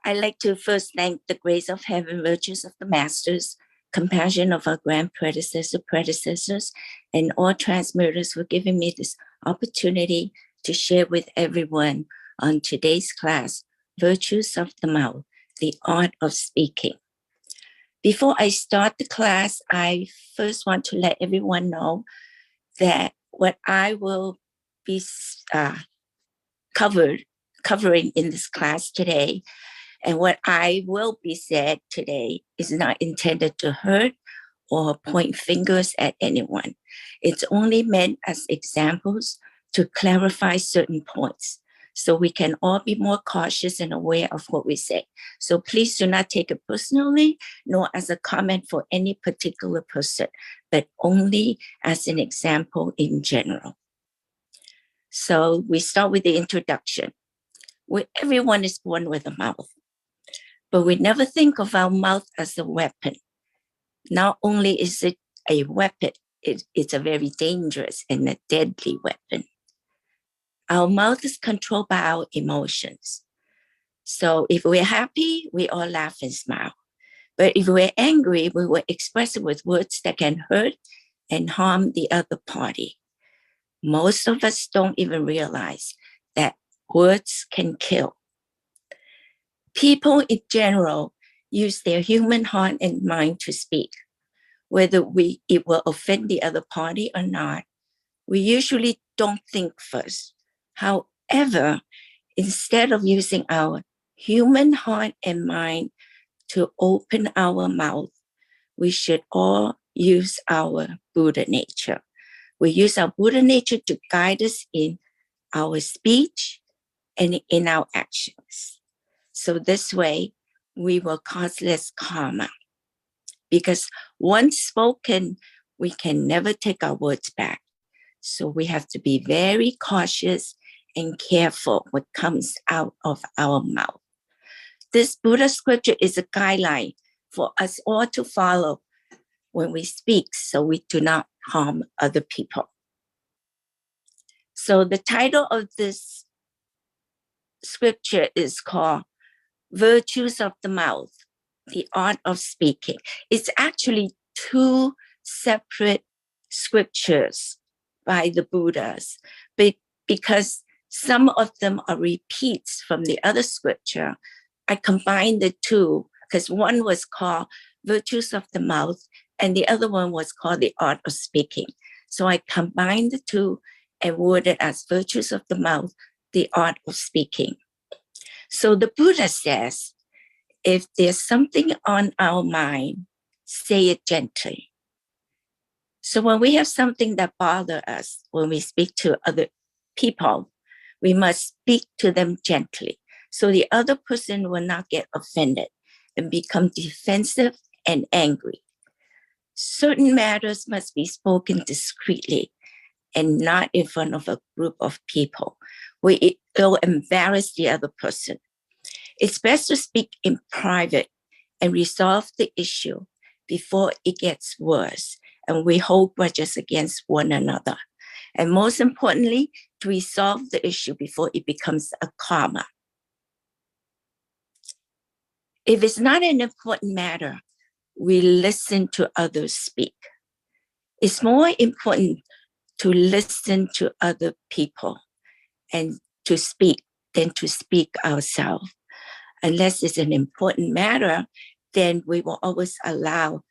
I'd like to first thank the grace of heaven, virtues of the masters, compassion of our grand predecessors, and all transmitters for giving me this opportunity to share with everyone on today's class, Virtues of the Mouth, the Art of Speaking. Before I start the class, I first want to let everyone know that what I will be covering in this class today and what I will be said today is not intended to hurt or point fingers at anyone. It's only meant as examples to clarify certain points so we can all be more cautious and aware of what we say. So please do not take it personally, nor as a comment for any particular person, but only as an example in general. So we start with the introduction. Everyone is born with a mouth, but we never think of our mouth as a weapon. Not only is it a weapon, it's a very dangerous and a deadly weapon. Our mouth is controlled by our emotions. So if we're happy, we all laugh and smile. But if we're angry, we will express it with words that can hurt and harm the other party. Most of us don't even realize that words can kill. People in general use their human heart and mind to speak. Whether it will offend the other party or not, we usually don't think first. However, instead of using our human heart and mind to open our mouth, we should all use our Buddha nature. We use our Buddha nature to guide us in our speech and in our actions. So this way, we will cause less karma. Because once spoken, we can never take our words back. So we have to be very cautious and careful what comes out of our mouth. This Buddha scripture is a guideline for us all to follow when we speak, so we do not harm other people. So the title of this scripture is called Virtues of the Mouth, the Art of Speaking. It's actually two separate scriptures by the Buddhas, but because some of them are repeats from the other scripture, I combined the two because one was called Virtues of the Mouth and the other one was called the Art of Speaking. So I combined the two and worded as Virtues of the Mouth, the Art of Speaking. So the Buddha says, if there's something on our mind, say it gently. So when we have something that bothers us, when we speak to other people, we must speak to them gently so the other person will not get offended and become defensive and angry. Certain matters must be spoken discreetly and not in front of a group of people where it will embarrass the other person. It's best to speak in private and resolve the issue before it gets worse and we hold grudges against one another. And most importantly, to resolve the issue before it becomes a karma. If it's not an important matter, we listen to others speak. It's more important to listen to other people and to speak than to speak ourselves. Unless it's an important matter, then we will always allow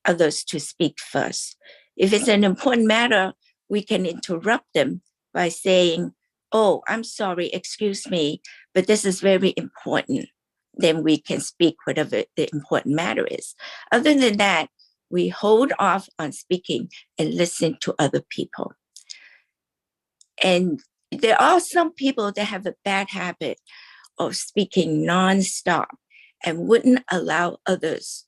others to speak first. If it's an important matter, we can interrupt them by saying, oh, I'm sorry, excuse me, but this is very important. Then we can speak whatever the important matter is. Other than that, we hold off on speaking and listen to other people. And there are some people that have a bad habit of speaking nonstop and wouldn't allow others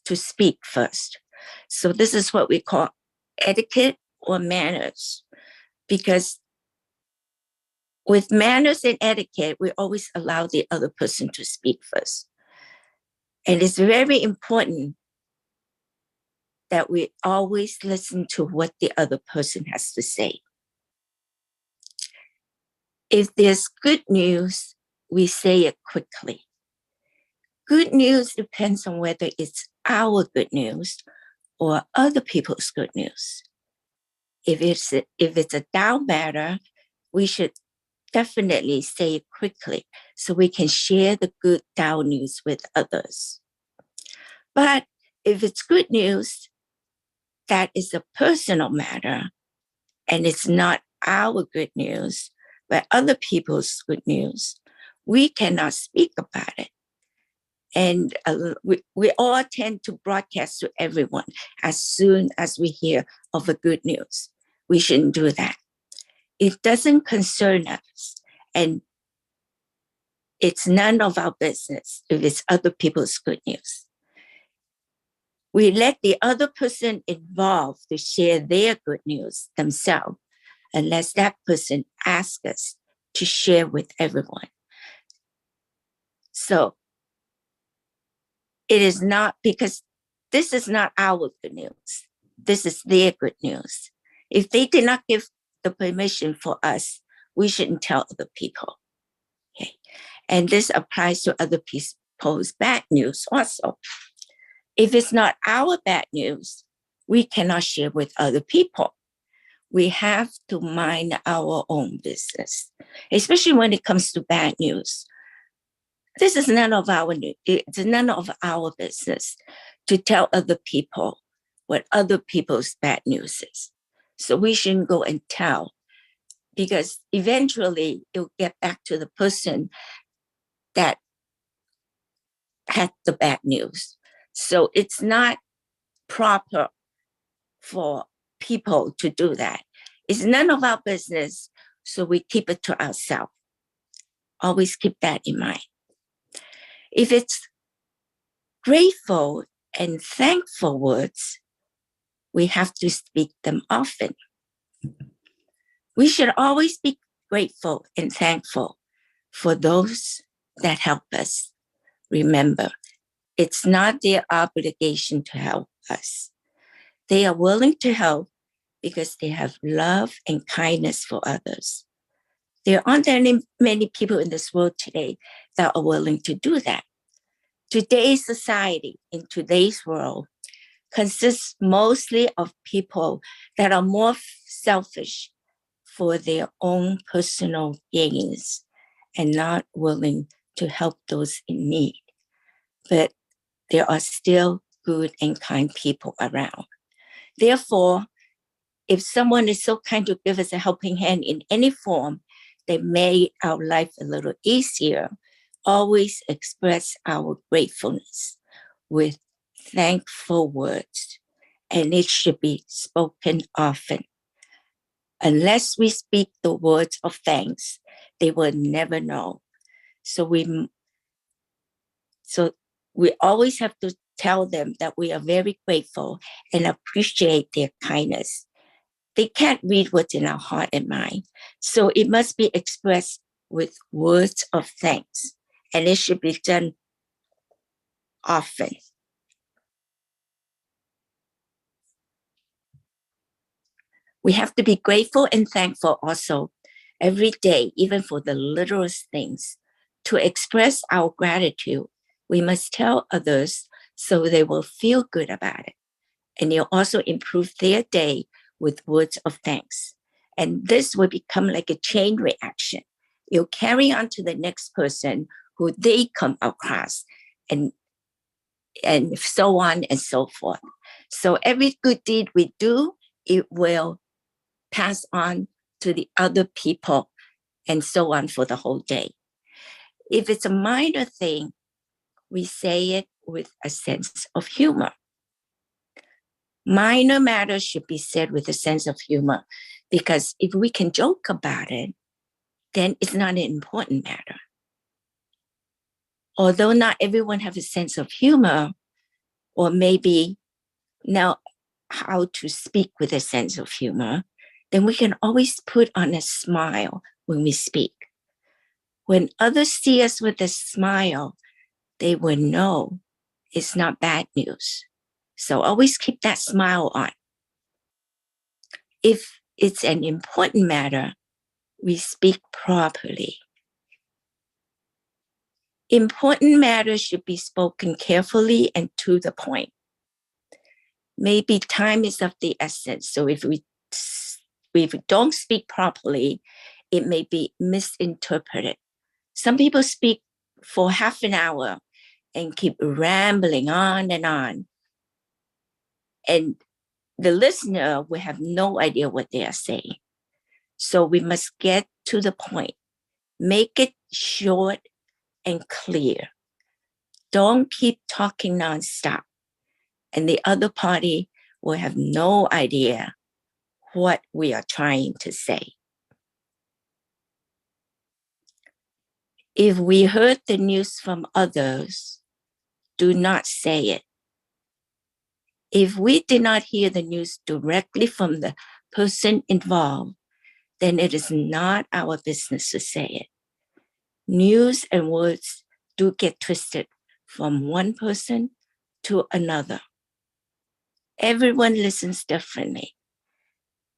to speak first. So this is what we call etiquette or manners, because with manners and etiquette, we always allow the other person to speak first. And it's very important that we always listen to what the other person has to say. If there's good news, we say it quickly. Good news depends on whether it's our good news or other people's good news. If it's a down matter, we should definitely say it quickly so we can share the good down news with others. But if it's good news, that is a personal matter, and it's not our good news, but other people's good news, we cannot speak about it. And we all tend to broadcast to everyone as soon as we hear of a good news. We shouldn't do that. It doesn't concern us, and it's none of our business if it's other people's good news. We let the other person involved to share their good news themselves, unless that person asks us to share with everyone. So it is not, because this is not our good news. This is their good news. If they did not give the permission for us, we shouldn't tell other people. Okay. And this applies to other people's bad news also. If it's not our bad news, we cannot share with other people. We have to mind our own business, especially when it comes to bad news. This is none of our news. It's none of our business to tell other people what other people's bad news is. So we shouldn't go and tell, because eventually it'll get back to the person that had the bad news. So it's not proper for people to do that. It's none of our business, so we keep it to ourselves. Always keep that in mind. If it's grateful and thankful words, we have to speak them often. We should always be grateful and thankful for those that help us. Remember, it's not their obligation to help us. They are willing to help because they have love and kindness for others. There aren't many people in this world today that are willing to do that. Today's society, in today's world, consists mostly of people that are more selfish for their own personal gains and not willing to help those in need. But there are still good and kind people around. Therefore, if someone is so kind to give us a helping hand in any form that made our life a little easier, always express our gratefulness with thankful words, and it should be spoken often. Unless we speak the words of thanks, they will never know. So we always have to tell them that we are very grateful and appreciate their kindness. They can't read what's in our heart and mind, so it must be expressed with words of thanks, and it should be done often. We have to be grateful and thankful also every day, even for the littlest things. To express our gratitude, we must tell others so they will feel good about it. And it'll also improve their day with words of thanks. And this will become like a chain reaction. It'll carry on to the next person who they come across, and so on and so forth. So every good deed we do, it will pass on to the other people, and so on for the whole day. If it's a minor thing, we say it with a sense of humor. Minor matters should be said with a sense of humor, because if we can joke about it, then it's not an important matter. Although not everyone has a sense of humor, or maybe know how to speak with a sense of humor, then we can always put on a smile when we speak. When others see us with a smile, they will know it's not bad news. So always keep that smile on. If it's an important matter, we speak properly. Important matters should be spoken carefully and to the point. Maybe time is of the essence. So if we don't speak properly, it may be misinterpreted. Some people speak for half an hour and keep rambling on. And the listener will have no idea what they are saying. So we must get to the point. Make it short and clear. Don't keep talking nonstop. And the other party will have no idea what we are trying to say. If we heard the news from others, do not say it. If we did not hear the news directly from the person involved, then it is not our business to say it. News and words do get twisted from one person to another. Everyone listens differently.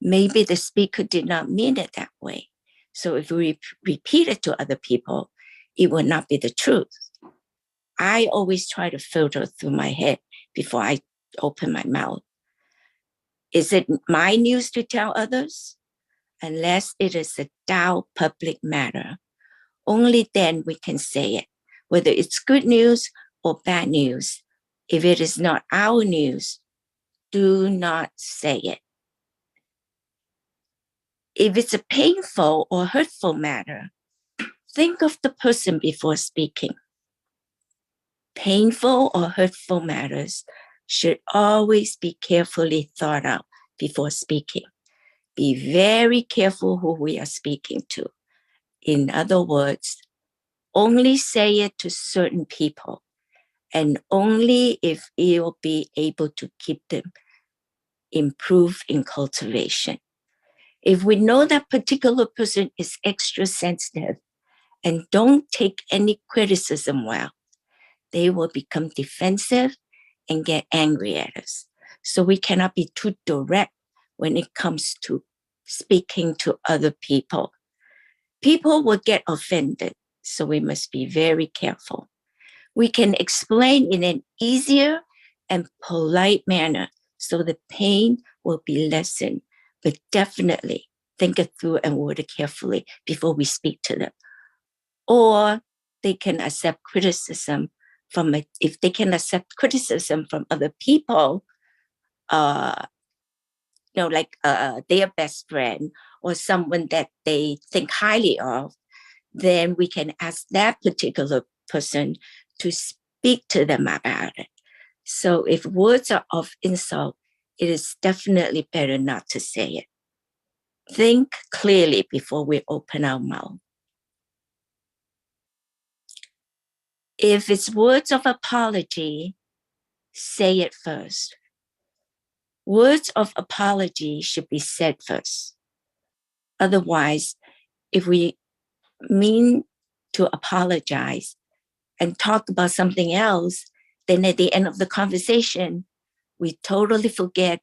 Maybe the speaker did not mean it that way. So if we repeat it to other people, it will not be the truth. I always try to filter through my head before I open my mouth. Is it my news to tell others? Unless it is a Tao public matter, only then we can say it, whether it's good news or bad news. If it is not our news, do not say it. If it's a painful or hurtful matter, think of the person before speaking. Painful or hurtful matters should always be carefully thought out before speaking. Be very careful who we are speaking to. In other words, only say it to certain people, and only if you'll be able to keep them improved in cultivation. If we know that particular person is extra sensitive and don't take any criticism well, they will become defensive and get angry at us. So we cannot be too direct when it comes to speaking to other people. People will get offended, so we must be very careful. We can explain in an easier and polite manner so the pain will be lessened, but definitely think it through and word it carefully before we speak to them. Or they can accept criticism from it. If they can accept criticism from other people, like their best friend or someone that they think highly of, then we can ask that particular person to speak to them about it. So if words are of insult, it is definitely better not to say it. Think clearly before we open our mouth. If it's words of apology, say it first. Words of apology should be said first. Otherwise, if we mean to apologize and talk about something else, then at the end of the conversation, we totally forget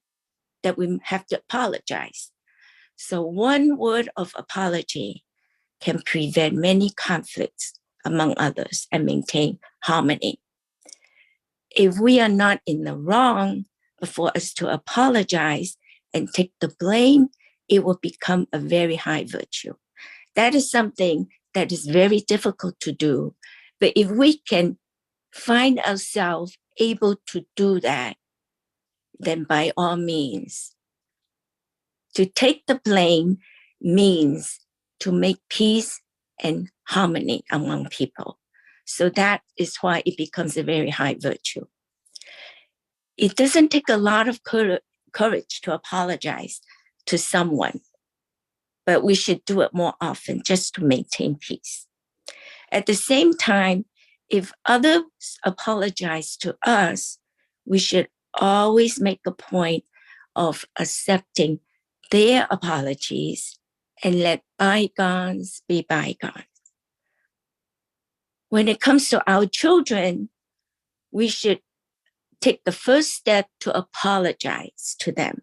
that we have to apologize. So one word of apology can prevent many conflicts among others and maintain harmony. If we are not in the wrong, but for us to apologize and take the blame, it will become a very high virtue. That is something that is very difficult to do. But if we can find ourselves able to do that, then by all means, to take the blame means to make peace and harmony among people. So that is why it becomes a very high virtue. It doesn't take a lot of courage to apologize to someone, but we should do it more often just to maintain peace. At the same time, if others apologize to us, we should always make a point of accepting their apologies and let bygones be bygones. When it comes to our children, we should take the first step to apologize to them,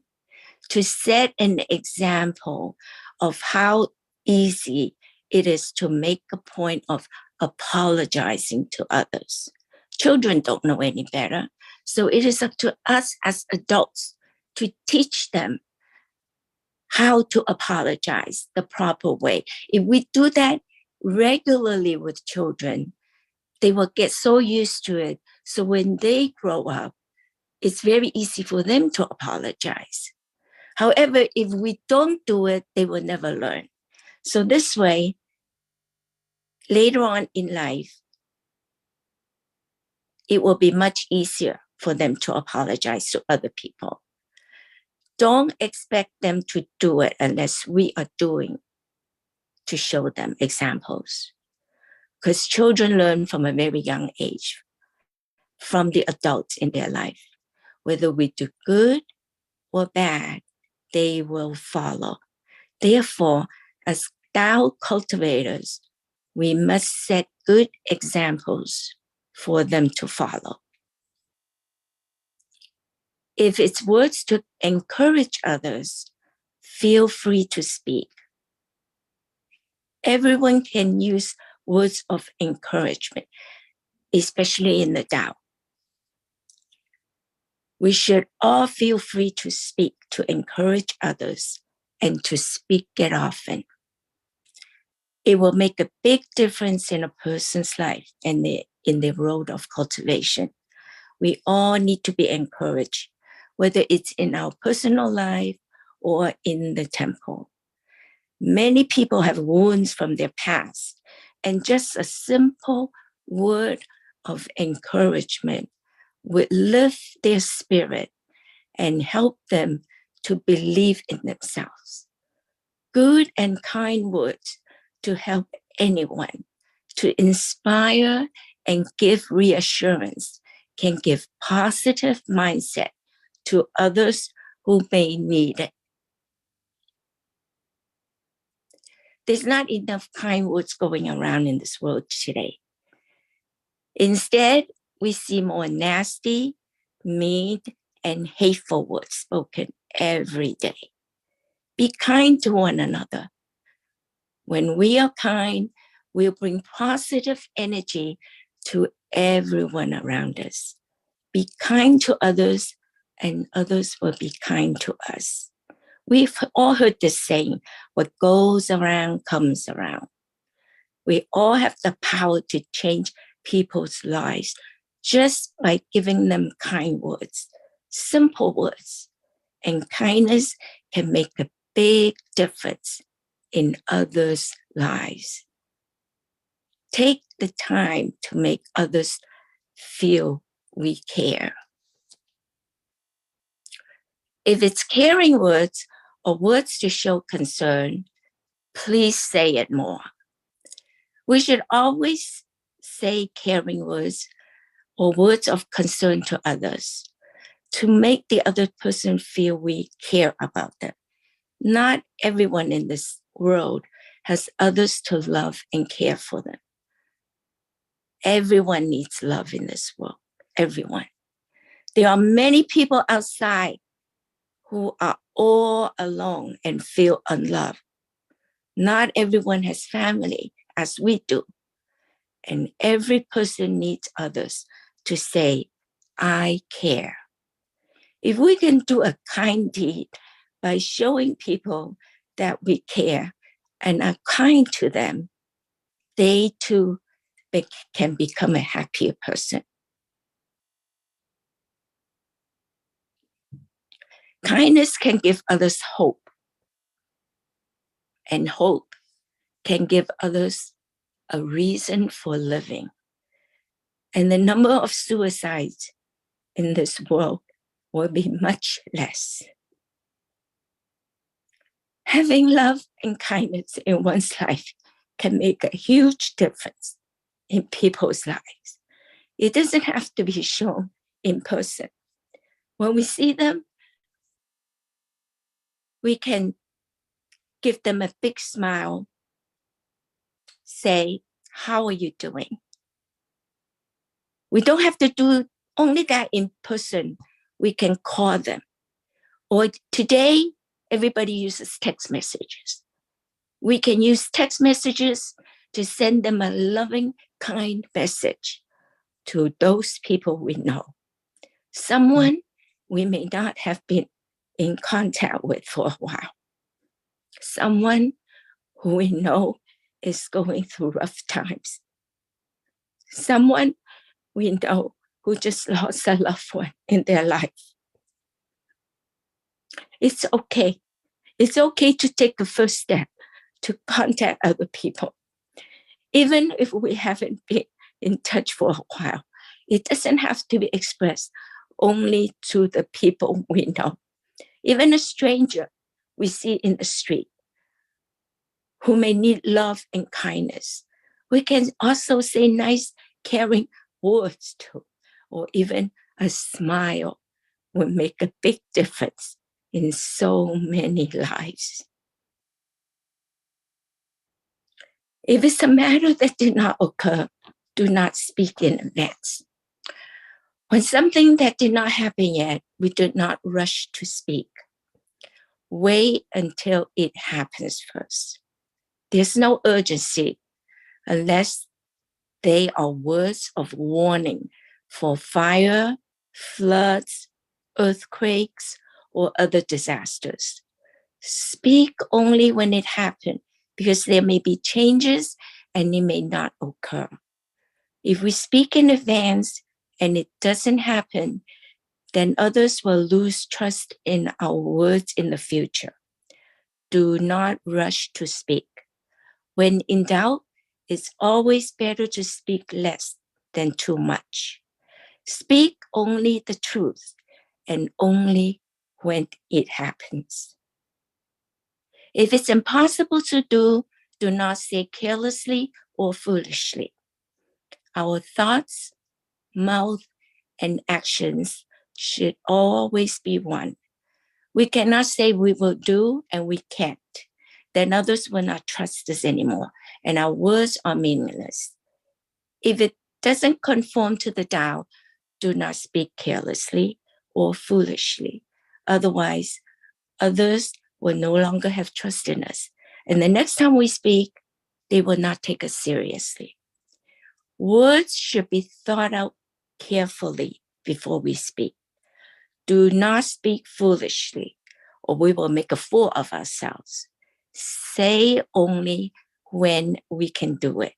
to set an example of how easy it is to make a point of apologizing to others. Children don't know any better. So it is up to us as adults to teach them how to apologize the proper way. If we do that regularly with children, they will get so used to it. So when they grow up, it's very easy for them to apologize. However, if we don't do it, they will never learn. So this way, later on in life, it will be much easier for them to apologize to other people. Don't expect them to do it unless we are doing to show them examples. Because children learn from a very young age from the adults in their life. Whether we do good or bad, they will follow. Therefore, as Tao cultivators, we must set good examples for them to follow. If it's words to encourage others, feel free to speak. Everyone can use words of encouragement, especially in the Tao. We should all feel free to speak, to encourage others, and to speak it often. It will make a big difference in a person's life and in the road of cultivation. We all need to be encouraged, whether it's in our personal life or in the temple. Many people have wounds from their past, and just a simple word of encouragement would lift their spirit and help them to believe in themselves. Good and kind words to help anyone, to inspire and give reassurance, can give positive mindset to others who may need it. There's not enough kind words going around in this world today. Instead, we see more nasty, mean, and hateful words spoken every day. Be kind to one another. When we are kind, we'll bring positive energy to everyone around us. Be kind to others, and others will be kind to us. We've all heard this saying, what goes around comes around. We all have the power to change people's lives just by giving them kind words, simple words. And kindness can make a big difference in others' lives. Take the time to make others feel we care. If it's caring words or words to show concern, please say it more. We should always say caring words or words of concern to others to make the other person feel we care about them. Not everyone in this world has others to love and care for them. Everyone needs love in this world, everyone. There are many people outside who are all alone and feel unloved. Not everyone has family as we do. And every person needs others to say, I care. If we can do a kind deed by showing people that we care and are kind to them, they too can become a happier person. Kindness can give others hope, and hope can give others a reason for living. And the number of suicides in this world will be much less. Having love and kindness in one's life can make a huge difference in people's lives. It doesn't have to be shown in person. When we see them, we can give them a big smile, say, how are you doing? We don't have to do only that in person. We can call them. Or today, everybody uses text messages. We can use text messages to send them a loving, kind message to those people we know. Someone we may not have been in contact with for a while. Someone who we know is going through rough times. Someone we know who just lost a loved one in their life. It's okay. It's okay to take the first step to contact other people. Even if we haven't been in touch for a while, it doesn't have to be expressed only to the people we know. Even a stranger we see in the street who may need love and kindness, we can also say nice, caring words to, or even a smile will make a big difference in so many lives. If it's a matter that did not occur, do not speak in advance. When something that did not happen yet, we do not rush to speak. Wait until it happens first. There's no urgency unless they are words of warning for fire, floods, earthquakes, or other disasters. Speak only when it happens, because there may be changes and it may not occur. If we speak in advance and it doesn't happen, then others will lose trust in our words in the future. Do not rush to speak. When in doubt, it's always better to speak less than too much. Speak only the truth and only when it happens. If it's impossible to do not say carelessly or foolishly. Our thoughts, mouth, and actions should always be one. We cannot say we will do and we can't. Then others will not trust us anymore, and our words are meaningless. If it doesn't conform to the Tao, do not speak carelessly or foolishly. Otherwise, others will no longer have trust in us. And the next time we speak, they will not take us seriously. Words should be thought out carefully before we speak. Do not speak foolishly, or we will make a fool of ourselves. Say only when we can do it.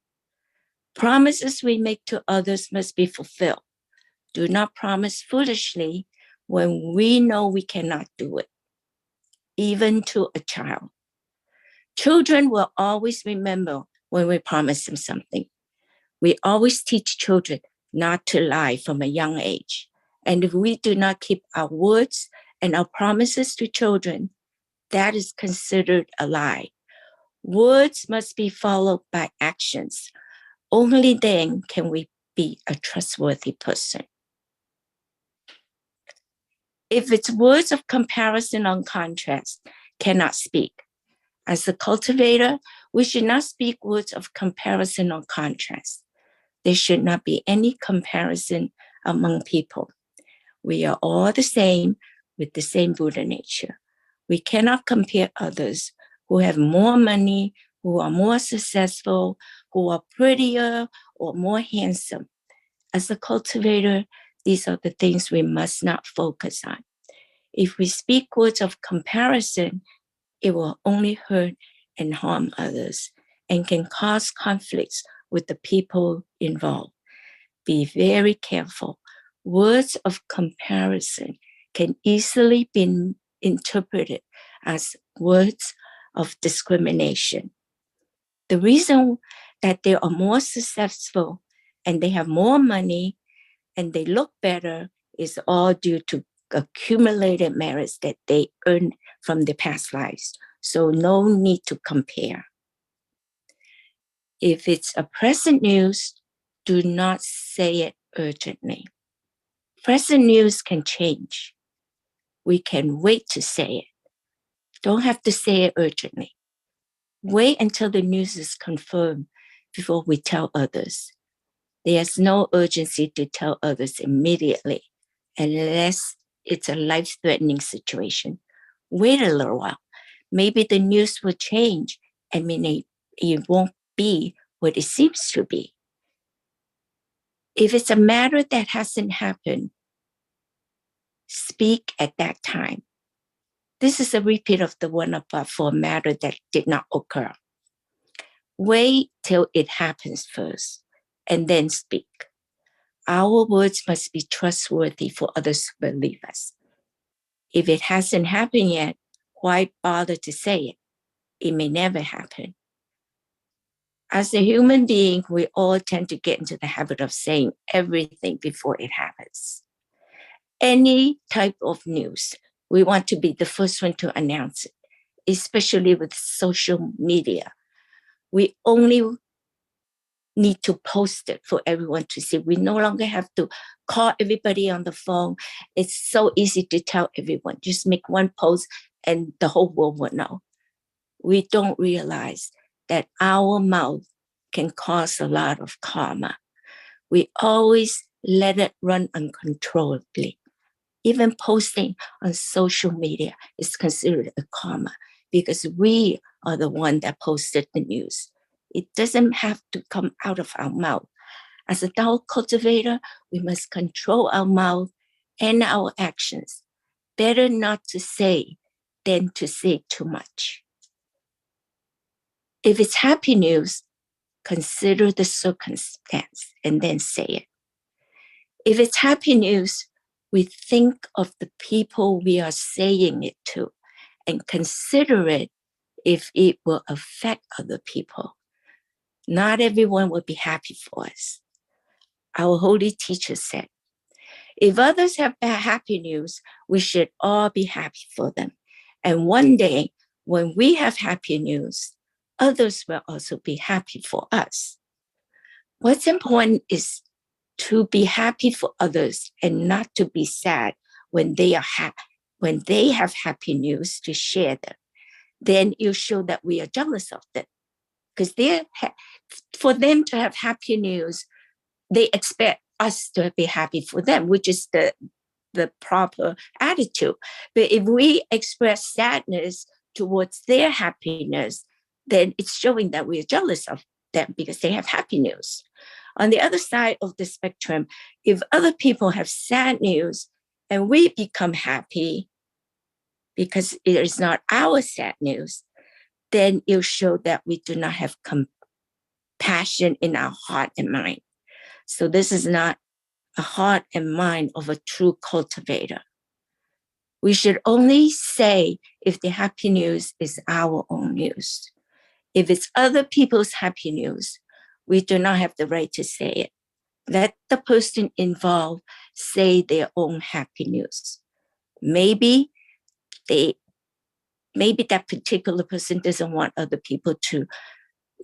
Promises we make to others must be fulfilled. Do not promise foolishly when we know we cannot do it, even to a child. Children will always remember when we promise them something. We always teach children not to lie from a young age. And if we do not keep our words and our promises to children, that is considered a lie. Words must be followed by actions. Only then can we be a trustworthy person. If it's words of comparison or contrast, cannot speak. As a cultivator, we should not speak words of comparison or contrast. There should not be any comparison among people. We are all the same with the same Buddha nature. We cannot compare others who have more money, who are more successful, who are prettier or more handsome. As a cultivator, these are the things we must not focus on. If we speak words of comparison, it will only hurt and harm others and can cause conflicts with the people involved. Be very careful. Words of comparison can easily be interpreted as words of discrimination. The reason that they are more successful and they have more money and they look better is all due to accumulated merits that they earned from their past lives. So no need to compare. If it's a present news, do not say it urgently. Present news can change. We can wait to say it. Don't have to say it urgently. Wait until the news is confirmed before we tell others. There's no urgency to tell others immediately unless it's a life-threatening situation. Wait a little while. Maybe the news will change and it won't be what it seems to be. If it's a matter that hasn't happened, speak at that time. This is a repeat of the one above for a matter that did not occur. Wait till it happens first and then speak. Our words must be trustworthy for others to believe us. If it hasn't happened yet, why bother to say it? It may never happen. As a human being, we all tend to get into the habit of saying everything before it happens. Any type of news, we want to be the first one to announce it, especially with social media. We only need to post it for everyone to see. We no longer have to call everybody on the phone. It's so easy to tell everyone. Just make one post and the whole world will know. We don't realize that our mouth can cause a lot of karma. We always let it run uncontrollably. Even posting on social media is considered a karma because we are the one that posted the news. It doesn't have to come out of our mouth. As a Tao cultivator, we must control our mouth and our actions. Better not to say than to say too much. If it's happy news, consider the circumstance and then say it. If it's happy news, we think of the people we are saying it to and consider it if it will affect other people. Not everyone will be happy for us. Our holy teacher said, if others have happy news, we should all be happy for them. And one day, when we have happy news, others will also be happy for us. What's important is to be happy for others and not to be sad when they are when they have happy news to share them. Then you show that we are jealous of them. Because for them to have happy news, they expect us to be happy for them, which is the proper attitude. But if we express sadness towards their happiness, then it's showing that we are jealous of them because they have happy news. On the other side of the spectrum, if other people have sad news and we become happy because it is not our sad news, then it'll show that we do not have compassion in our heart and mind. So this is not a heart and mind of a true cultivator. We should only say if the happy news is our own news. If it's other people's happy news, we do not have the right to say it. Let the person involved say their own happy news. Maybe that particular person doesn't want other people to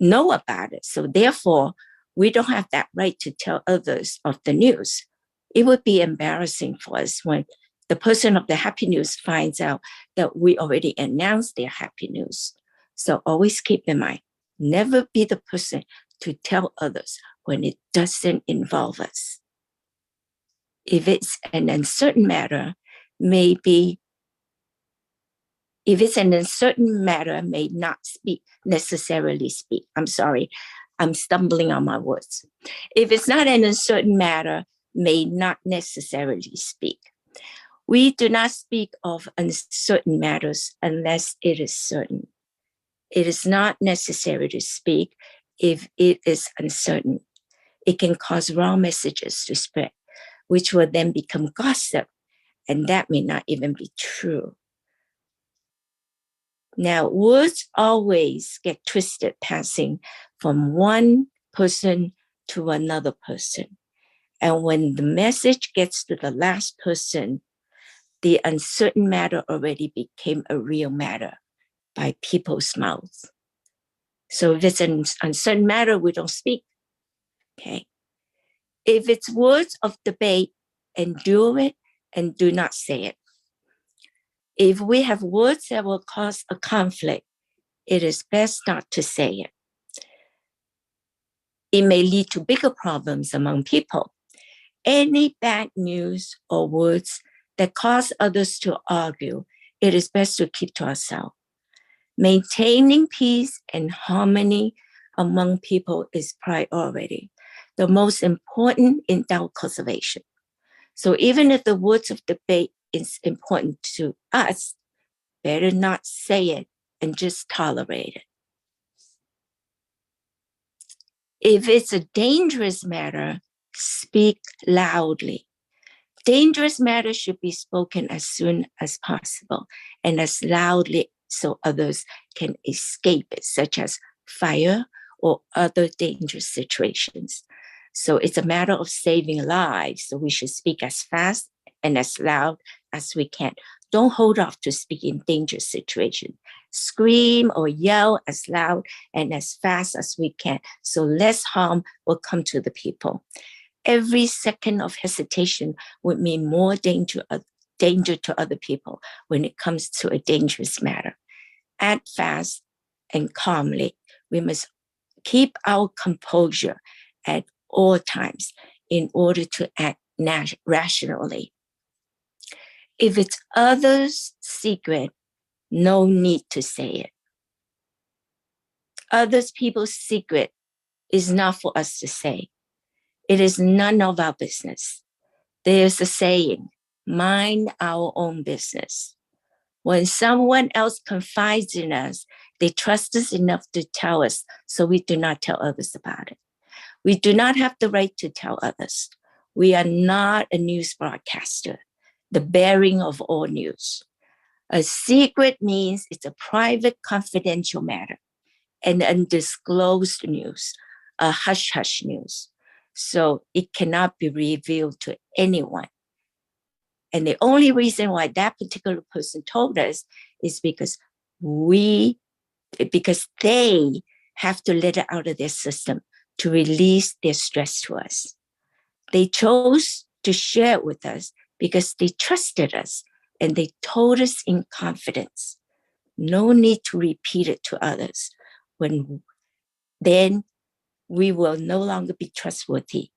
know about it. So therefore, we don't have that right to tell others of the news. It would be embarrassing for us when the person of the happy news finds out that we already announced their happy news. So always keep in mind, never be the person to tell others when it doesn't involve us. If it's an uncertain matter, may not necessarily speak. I'm sorry, I'm stumbling on my words. If it's not an uncertain matter, may not necessarily speak. We do not speak of uncertain matters unless it is certain. It is not necessary to speak if it is uncertain. It can cause wrong messages to spread, which will then become gossip, and that may not even be true. Now, words always get twisted passing from one person to another person. And when the message gets to the last person, the uncertain matter already became a real matter by people's mouths. So if it's an uncertain matter, we don't speak. Okay. If it's words of debate, endure it and do not say it. If we have words that will cause a conflict, it is best not to say it. It may lead to bigger problems among people. Any bad news or words that cause others to argue, it is best to keep to ourselves. Maintaining peace and harmony among people is priority, the most important in doubt cultivation. So even if the words of debate is important to us, better not say it and just tolerate it. If it's a dangerous matter, speak loudly. Dangerous matters should be spoken as soon as possible and as loudly so others can escape it, such as fire or other dangerous situations. So it's a matter of saving lives. So we should speak as fast and as loud as we can. Don't hold off to speak in dangerous situations. Scream or yell as loud and as fast as we can, so less harm will come to the people. Every second of hesitation would mean more danger to other people when it comes to a dangerous matter. Act fast and calmly. We must keep our composure at all times in order to act rationally. If it's others' secret, no need to say it. Others people's secret is not for us to say. It is none of our business. There's a saying, mind our own business. When someone else confides in us, they trust us enough to tell us, so we do not tell others about it. We do not have the right to tell others. We are not a news broadcaster, the bearing of all news. A secret means it's a private, confidential matter, an undisclosed news, a hush-hush news. So it cannot be revealed to anyone. And the only reason why that particular person told us is because they have to let it out of their system to release their stress to us. They chose to share it with us because they trusted us and they told us in confidence. No need to repeat it to others. Then we will no longer be trustworthy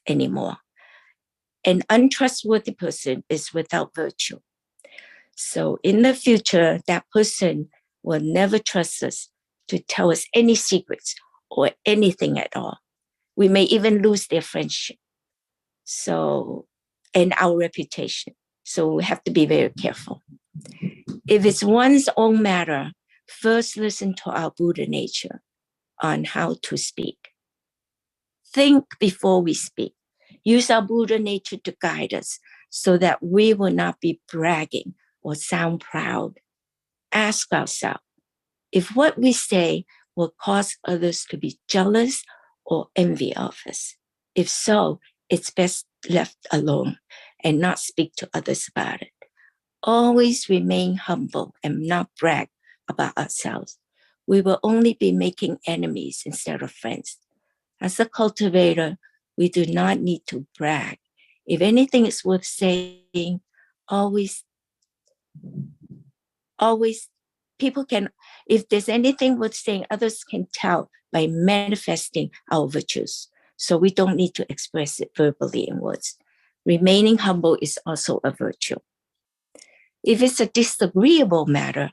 anymore. An untrustworthy person is without virtue. So in the future, that person will never trust us to tell us any secrets or anything at all. We may even lose their friendship. So, and our reputation. So we have to be very careful. If it's one's own matter, first listen to our Buddha nature on how to speak. Think before we speak. Use our Buddha nature to guide us so that we will not be bragging or sound proud. Ask ourselves if what we say will cause others to be jealous or envy of us. If so, it's best left alone and not speak to others about it. Always remain humble and not brag about ourselves. We will only be making enemies instead of friends. As a cultivator, we do not need to brag. If anything is worth saying, people can, if there's anything worth saying, others can tell by manifesting our virtues. So we don't need to express it verbally in words. Remaining humble is also a virtue. If it's a disagreeable matter,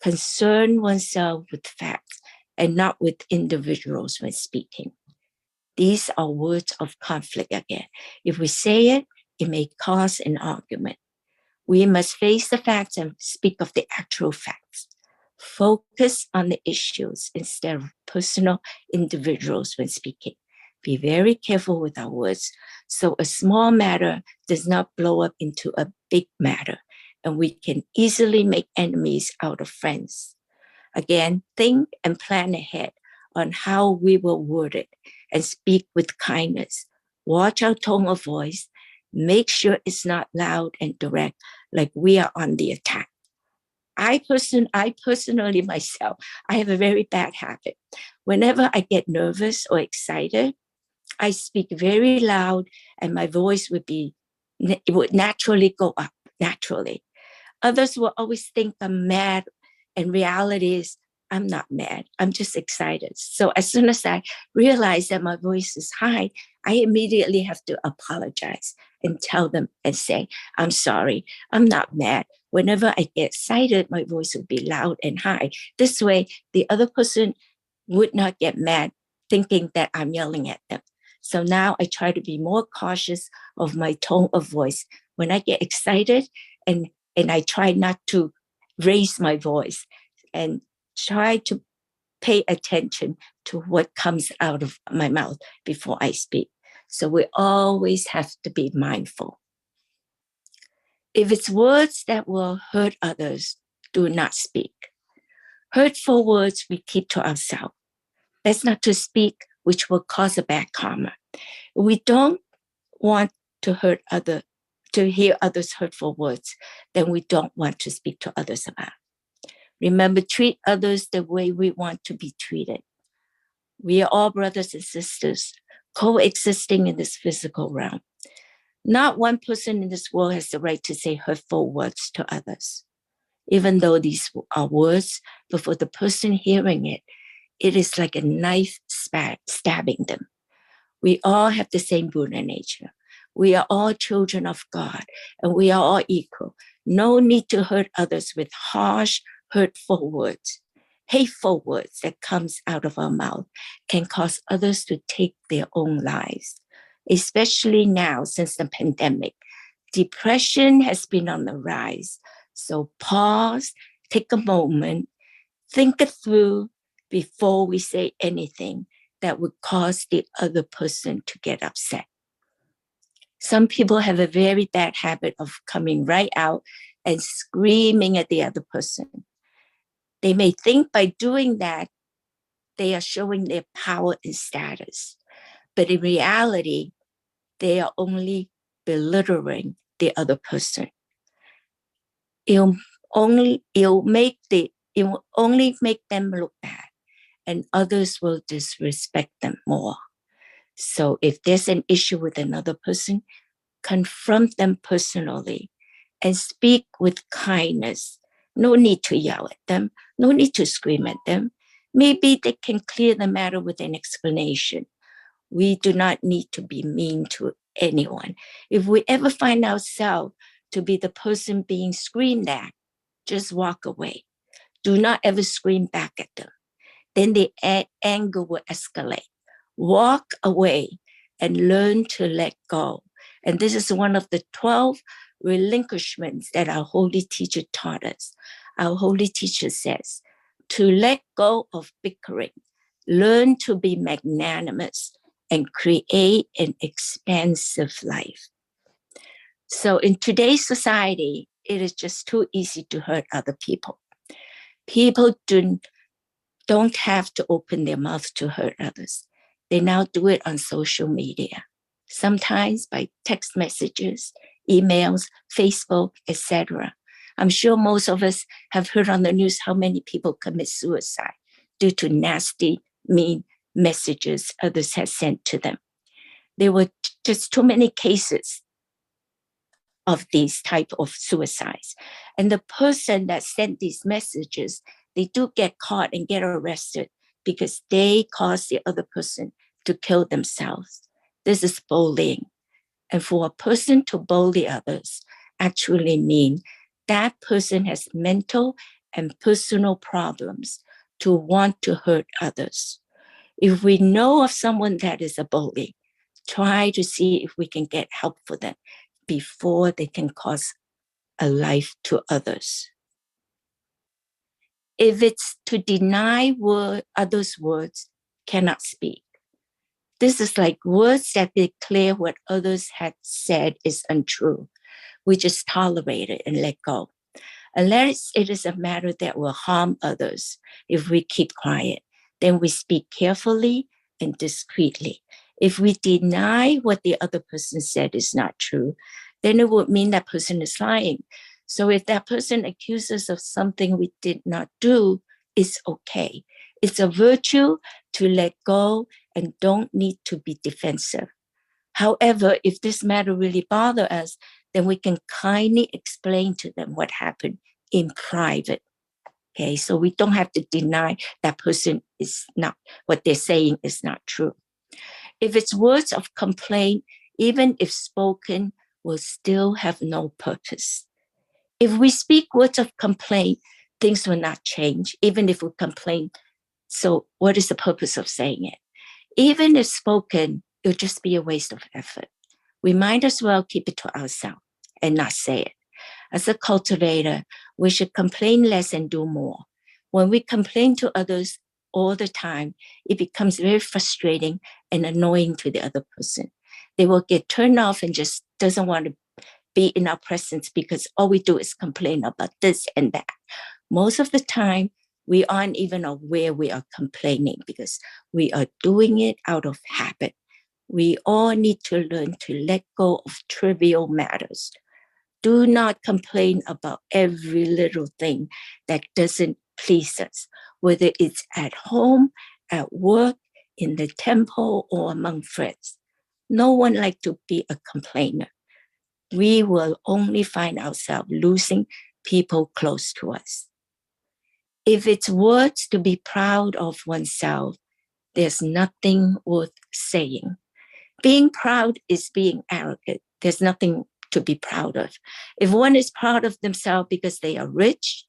concern oneself with facts and not with individuals when speaking. These are words of conflict again. If we say it, it may cause an argument. We must face the facts and speak of the actual facts. Focus on the issues instead of personal individuals when speaking. Be very careful with our words so a small matter does not blow up into a big matter and we can easily make enemies out of friends. Again, think and plan ahead on how we will word it and speak with kindness. Watch our tone of voice. Make sure it's not loud and direct like we are on the attack. I personally myself, I have a very bad habit. Whenever I get nervous or excited, I speak very loud and my voice would naturally go up, naturally. Others will always think I'm mad, and reality is I'm not mad. I'm just excited. So as soon as I realize that my voice is high, I immediately have to apologize and tell them and say, I'm sorry, I'm not mad. Whenever I get excited, my voice will be loud and high. This way, the other person would not get mad thinking that I'm yelling at them. So now I try to be more cautious of my tone of voice. When I get excited, and I try not to raise my voice and try to pay attention to what comes out of my mouth before I speak. So we always have to be mindful. If it's words that will hurt others, do not speak. Hurtful words we keep to ourselves. That's not to speak, which will cause a bad karma. We don't want to hear others' hurtful words, then we don't want to speak to others about. Remember, treat others the way we want to be treated. We are all brothers and sisters, coexisting in this physical realm. Not one person in this world has the right to say hurtful words to others. Even though these are words, but for the person hearing it, it is like a knife stabbing them. We all have the same Buddha nature. We are all children of God, and we are all equal. No need to hurt others with harsh, hurtful words. Hateful words that comes out of our mouth can cause others to take their own lives. Especially now, since the pandemic, depression has been on the rise. So pause, take a moment, think it through before we say anything that would cause the other person to get upset. Some people have a very bad habit of coming right out and screaming at the other person. They may think by doing that, they are showing their power and status. But in reality, they are only belittling the other person. It will only make them look bad, and others will disrespect them more. So if there's an issue with another person, confront them personally and speak with kindness. No need to yell at them. No need to scream at them. Maybe they can clear the matter with an explanation. We do not need to be mean to anyone. If we ever find ourselves to be the person being screamed at, just walk away. Do not ever scream back at them. Then the anger will escalate. Walk away and learn to let go. And this is one of the 12 relinquishments that our holy teacher taught us. Our holy teacher says, to let go of bickering, learn to be magnanimous, and create an expansive life. So in today's society, it is just too easy to hurt other people. People don't have to open their mouth to hurt others. They now do it on social media, sometimes by text messages, emails, Facebook, etc. I'm sure most of us have heard on the news how many people commit suicide due to nasty, mean messages others have sent to them. There were just too many cases of these type of suicides. And the person that sent these messages, they do get caught and get arrested because they caused the other person to kill themselves. This is bullying. And for a person to bully others actually means that person has mental and personal problems to want to hurt others. If we know of someone that is a bully, try to see if we can get help for them before they can cause a life to others. If it's to deny others' words, cannot speak. This is like words that declare what others had said is untrue. We just tolerate it and let go. Unless it is a matter that will harm others, if we keep quiet, then we speak carefully and discreetly. If we deny what the other person said is not true, then it would mean that person is lying. So if that person accuses us of something we did not do, it's okay. It's a virtue to let go and don't need to be defensive. However, if this matter really bothers us, then we can kindly explain to them what happened in private. Okay, so we don't have to deny that person is not, what they're saying is not true. If it's words of complaint, even if spoken, will still have no purpose. If we speak words of complaint, things will not change, even if we complain. So what is the purpose of saying it? Even if spoken, it'll just be a waste of effort. We might as well keep it to ourselves and not say it. As a cultivator, we should complain less and do more. When we complain to others all the time, it becomes very frustrating and annoying to the other person. They will get turned off and just doesn't want to be in our presence because all we do is complain about this and that. Most of the time, we aren't even aware we are complaining because we are doing it out of habit. We all need to learn to let go of trivial matters. Do not complain about every little thing that doesn't please us, whether it's at home, at work, in the temple, or among friends. No one likes to be a complainer. We will only find ourselves losing people close to us. If it's words to be proud of oneself, there's nothing worth saying. Being proud is being arrogant. There's nothing to be proud of. If one is proud of themselves because they are rich,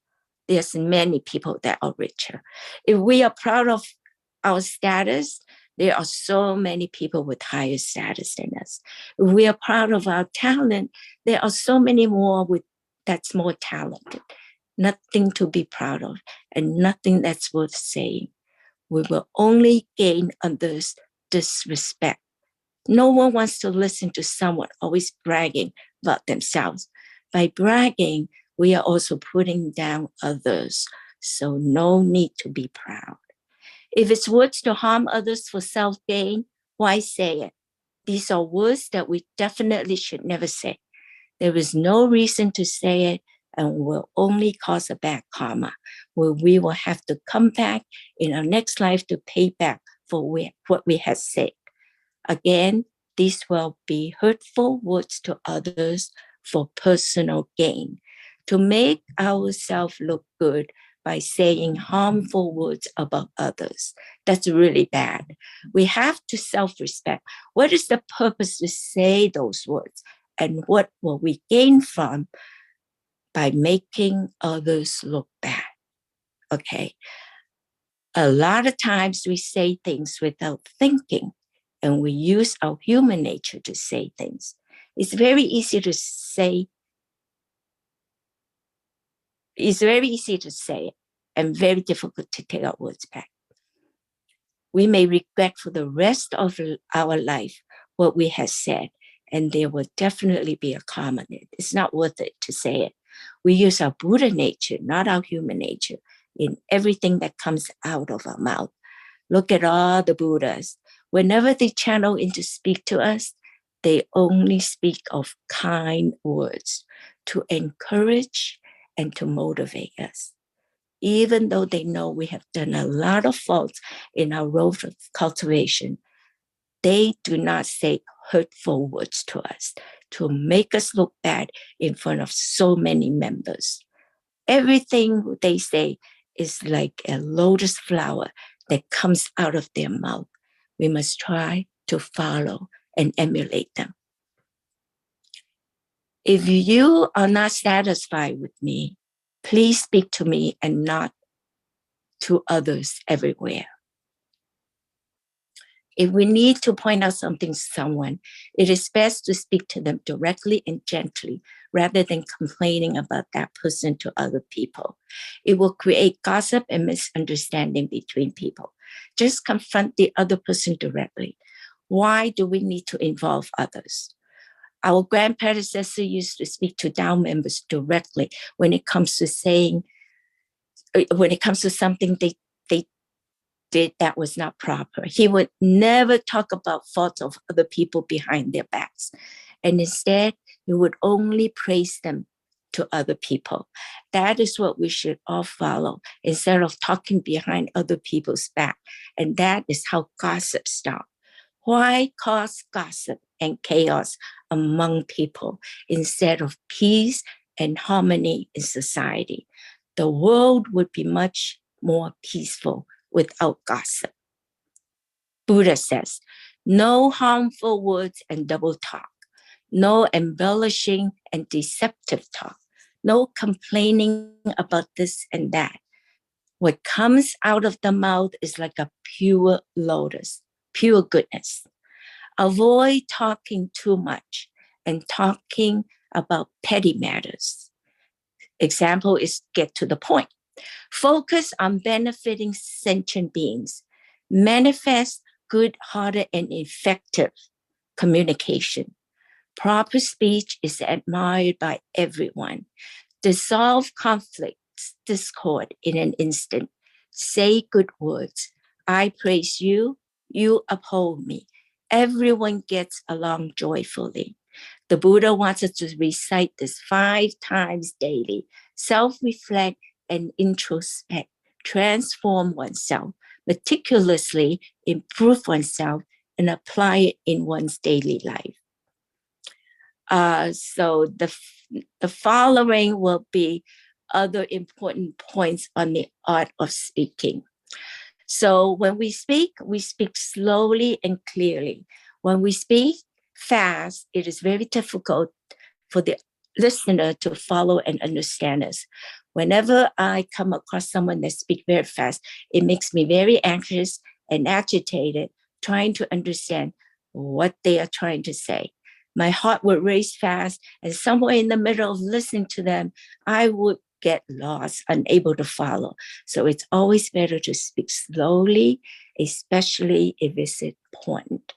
there's many people that are richer. If we are proud of our status, there are so many people with higher status than us. If we are proud of our talent, there are so many more that's more talented. Nothing to be proud of and nothing that's worth saying. We will only gain others' disrespect. No one wants to listen to someone always bragging about themselves. By bragging, we are also putting down others. So no need to be proud. If it's words to harm others for self-gain, why say it? These are words that we definitely should never say. There is no reason to say it and will only cause a bad karma, where we will have to come back in our next life to pay back for what we have said. Again, these will be hurtful words to others for personal gain, to make ourselves look good by saying harmful words about others. That's really bad. We have to self-respect. What is the purpose to say those words? And what will we gain from by making others look bad? Okay. A lot of times we say things without thinking, and we use our human nature to say things. It's very easy to say it and very difficult to take our words back. We may regret for the rest of our life what we have said, and there will definitely be a karma in it. It's not worth it to say it. We use our Buddha nature, not our human nature, in everything that comes out of our mouth. Look at all the Buddhas. Whenever they channel in to speak to us, they only speak of kind words to encourage and to motivate us. Even though they know we have done a lot of faults in our road of cultivation, they do not say hurtful words to us to make us look bad in front of so many members. Everything they say is like a lotus flower that comes out of their mouth. We must try to follow and emulate them. If you are not satisfied with me, please speak to me and not to others everywhere. If we need to point out something to someone, it is best to speak to them directly and gently rather than complaining about that person to other people. It will create gossip and misunderstanding between people. Just confront the other person directly. Why do we need to involve others? Our grand predecessor used to speak to Dao members directly when it comes to something they did that was not proper. He would never talk about faults of other people behind their backs. And instead, he would only praise them to other people. That is what we should all follow instead of talking behind other people's back. And that is how gossip starts. Why cause gossip and chaos among people instead of peace and harmony in society? The world would be much more peaceful without gossip. Buddha says, no harmful words and double talk, no embellishing and deceptive talk, no complaining about this and that. What comes out of the mouth is like a pure lotus, pure goodness. Avoid talking too much and talking about petty matters. Example is get to the point. Focus on benefiting sentient beings. Manifest good-hearted and effective communication. Proper speech is admired by everyone. Dissolve conflicts, discord in an instant. Say good words. I praise you, you uphold me. Everyone gets along joyfully. The Buddha wants us to recite this 5 times daily. Self-reflect and introspect. Transform oneself. Meticulously improve oneself and apply it in one's daily life. So the following will be other important points on the art of speaking. So when we speak slowly and clearly. When we speak fast, it is very difficult for the listener to follow and understand us. Whenever I come across someone that speaks very fast, it makes me very anxious and agitated, trying to understand what they are trying to say. My heart would race fast, and somewhere in the middle of listening to them, I would get lost, unable to follow. So it's always better to speak slowly, especially if it's important.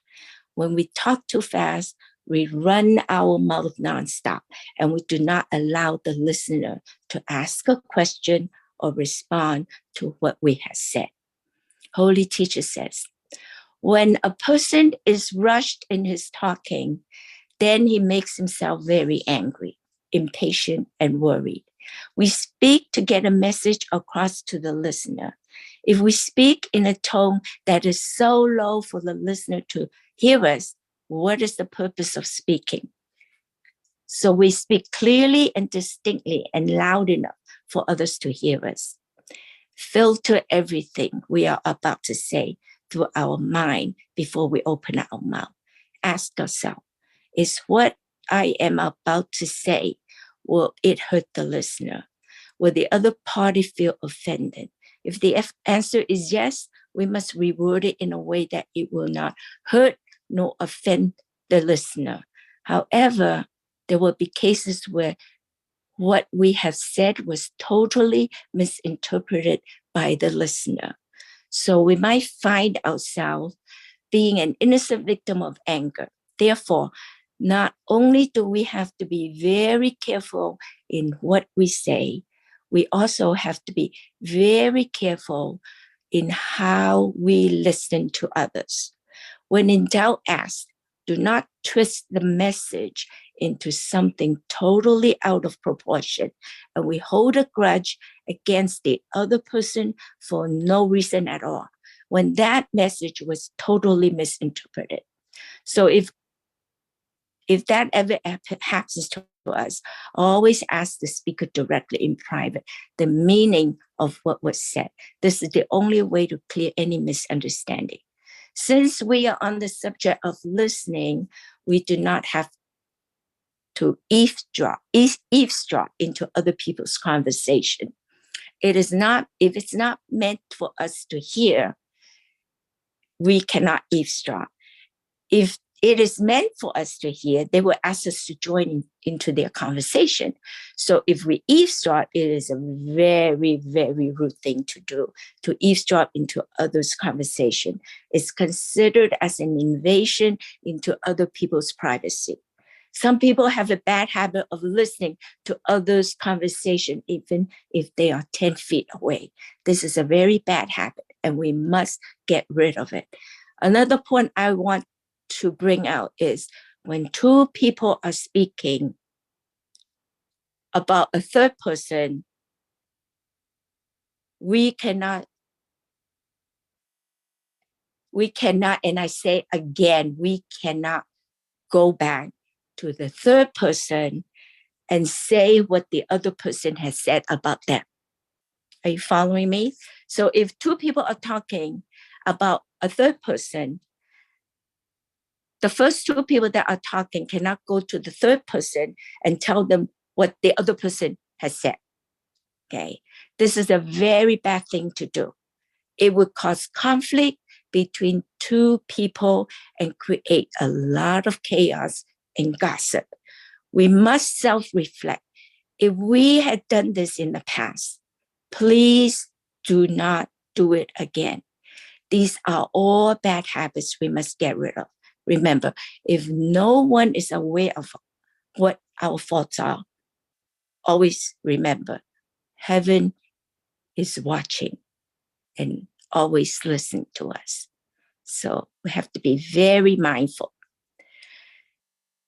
When we talk too fast, we run our mouth nonstop, and we do not allow the listener to ask a question or respond to what we have said. Holy Teacher says, when a person is rushed in his talking, then he makes himself very angry, impatient, and worried. We speak to get a message across to the listener. If we speak in a tone that is so low for the listener to hear us, what is the purpose of speaking? So we speak clearly and distinctly and loud enough for others to hear us. Filter everything we are about to say through our mind before we open our mouth. Ask ourselves, is what I am about to say, will it hurt the listener? Will the other party feel offended? If the answer is yes, we must reword it in a way that it will not hurt nor offend the listener. However, there will be cases where what we have said was totally misinterpreted by the listener. So we might find ourselves being an innocent victim of anger. Therefore, not only do we have to be very careful in what we say, we also have to be very careful in how we listen to others. When in doubt, ask. Do not twist the message into something totally out of proportion, and we hold a grudge against the other person for no reason at all, when that message was totally misinterpreted. So if that ever happens to us, always ask the speaker directly in private the meaning of what was said. This is the only way to clear any misunderstanding. Since we are on the subject of listening, we do not have to eavesdrop into other people's conversation. If it's not meant for us to hear, we cannot eavesdrop. If it is meant for us to hear, they will ask us to join into their conversation. So if we eavesdrop, it is a very, very rude thing to do, to eavesdrop into others' conversation. It's considered as an invasion into other people's privacy. Some people have a bad habit of listening to others' conversation, even if they are 10 feet away. This is a very bad habit, and we must get rid of it. Another point I want to bring out is when two people are speaking about a third person, we cannot, and I say again, we cannot go back to the third person and say what the other person has said about them. Are you following me? So if two people are talking about a third person, the first two people that are talking cannot go to the third person and tell them what the other person has said. Okay, this is a very bad thing to do. It would cause conflict between two people and create a lot of chaos and gossip. We must self-reflect. If we had done this in the past, please do not do it again. These are all bad habits we must get rid of. Remember, if no one is aware of what our faults are, always remember, heaven is watching and always listen to us. So we have to be very mindful.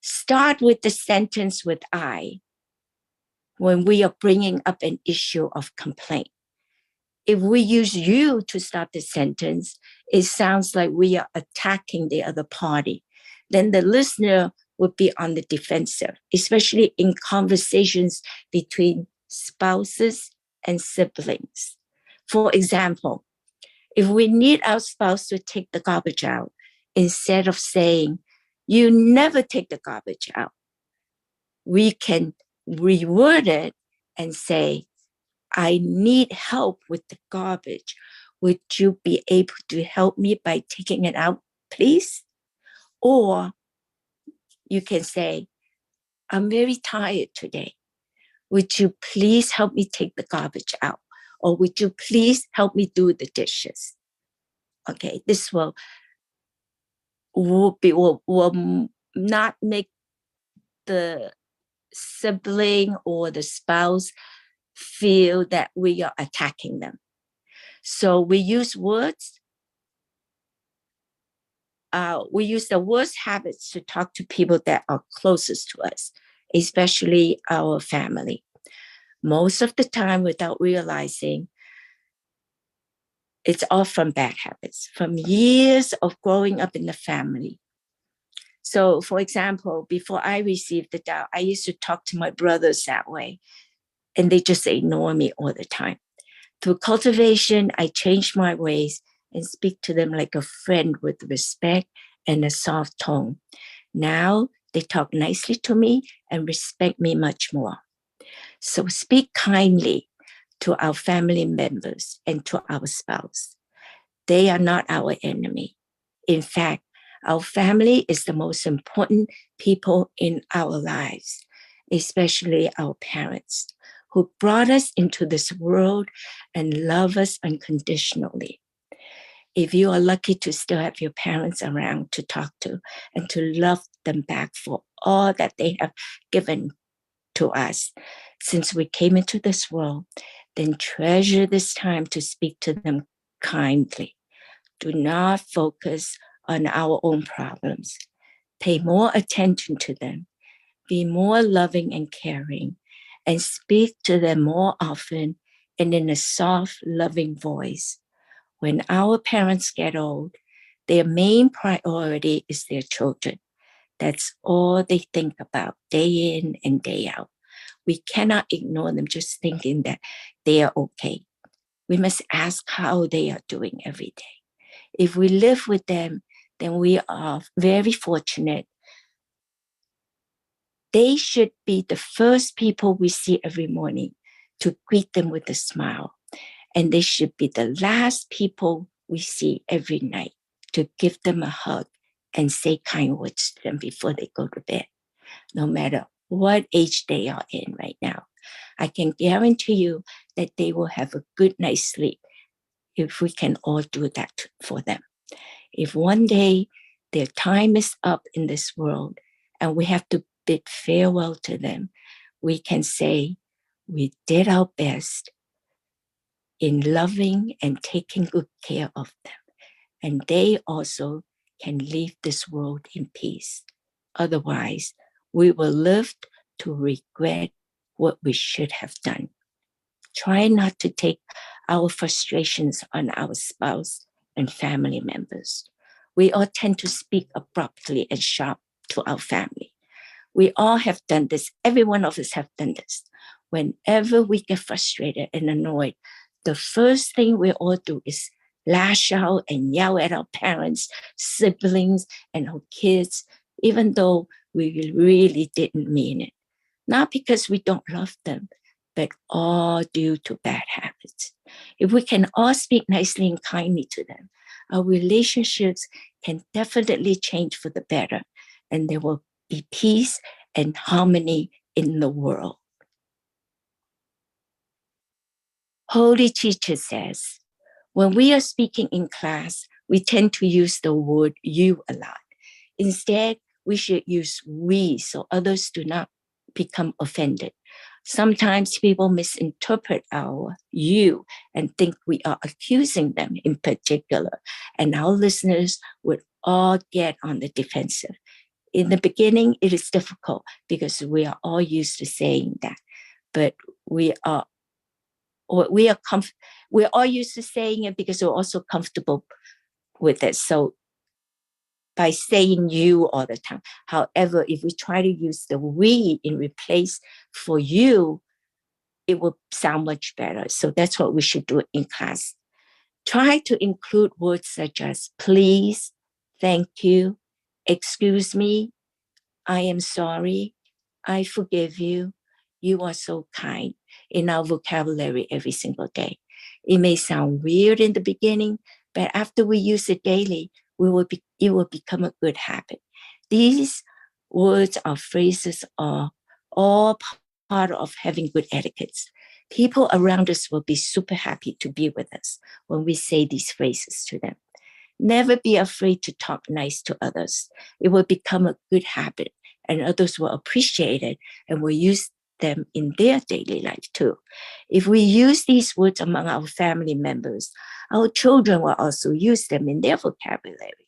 Start with the sentence with I when we are bringing up an issue of complaint. If we use you to start the sentence, it sounds like we are attacking the other party. Then the listener would be on the defensive, especially in conversations between spouses and siblings. For example, if we need our spouse to take the garbage out, instead of saying, you never take the garbage out, we can reword it and say, I need help with the garbage. Would you be able to help me by taking it out, please? Or you can say, I'm very tired today. Would you please help me take the garbage out? Or would you please help me do the dishes? Okay, this will not make the sibling or the spouse feel that we are attacking them. So we use words. We use the worst habits to talk to people that are closest to us, especially our family. Most of the time, without realizing, it's all from bad habits, from years of growing up in the family. So, for example, before I received the Tao, I used to talk to my brothers that way, and they just ignore me all the time. Through cultivation, I changed my ways and speak to them like a friend with respect and a soft tone. Now they talk nicely to me and respect me much more. So speak kindly to our family members and to our spouse. They are not our enemy. In fact, our family is the most important people in our lives, especially our parents, who brought us into this world and love us unconditionally. If you are lucky to still have your parents around to talk to and to love them back for all that they have given to us since we came into this world, then treasure this time to speak to them kindly. Do not focus on our own problems. Pay more attention to them. Be more loving and caring, and speak to them more often and in a soft, loving voice. When our parents get old, their main priority is their children. That's all they think about day in and day out. We cannot ignore them just thinking that they are okay. We must ask how they are doing every day. If we live with them, then we are very fortunate. They should be the first people we see every morning to greet them with a smile. And they should be the last people we see every night to give them a hug and say kind words to them before they go to bed, no matter what age they are in right now. I can guarantee you that they will have a good night's sleep if we can all do that for them. If one day their time is up in this world and we have to bid farewell to them, we can say we did our best in loving and taking good care of them. And they also can leave this world in peace. Otherwise, we will live to regret what we should have done. Try not to take our frustrations on our spouse and family members. We all tend to speak abruptly and sharp to our family. We all have done this. Every one of us have done this. Whenever we get frustrated and annoyed, the first thing we all do is lash out and yell at our parents, siblings, and our kids, even though we really didn't mean it. Not because we don't love them, but all due to bad habits. If we can all speak nicely and kindly to them, our relationships can definitely change for the better, and there will be peace and harmony in the world. Holy Teacher says, when we are speaking in class, we tend to use the word you a lot. Instead, we should use we so others do not become offended. Sometimes people misinterpret our you and think we are accusing them in particular, and our listeners would all get on the defensive. In the beginning, it is difficult because we are all used to saying that, but we're all used to saying it because we're also comfortable with it. So by saying you all the time. However, if we try to use the we in replace for you, it will sound much better. So that's what we should do in class. Try to include words such as please, thank you, excuse me, I am sorry, I forgive you, you are so kind in our vocabulary every single day. It may sound weird in the beginning, but after we use it daily, it will become a good habit. These words or phrases are all part of having good etiquettes. People around us will be super happy to be with us when we say these phrases to them. Never be afraid to talk nice to others. It will become a good habit, and others will appreciate it and will use them in their daily life too. If we use these words among our family members, our children will also use them in their vocabulary.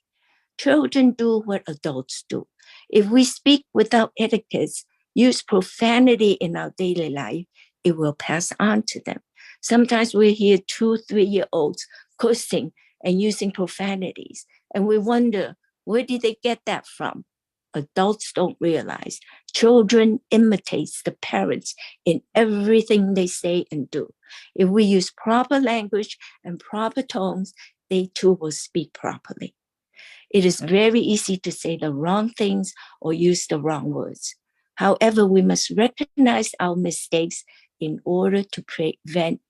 Children do what adults do. If we speak without etiquette, use profanity in our daily life, it will pass on to them. Sometimes we hear 2-3-year-olds cursing and using profanities, and we wonder, where did they get that from? Adults don't realize. Children imitate the parents in everything they say and do. If we use proper language and proper tones, they too will speak properly. It is very easy to say the wrong things or use the wrong words. However, we must recognize our mistakes in order to prevent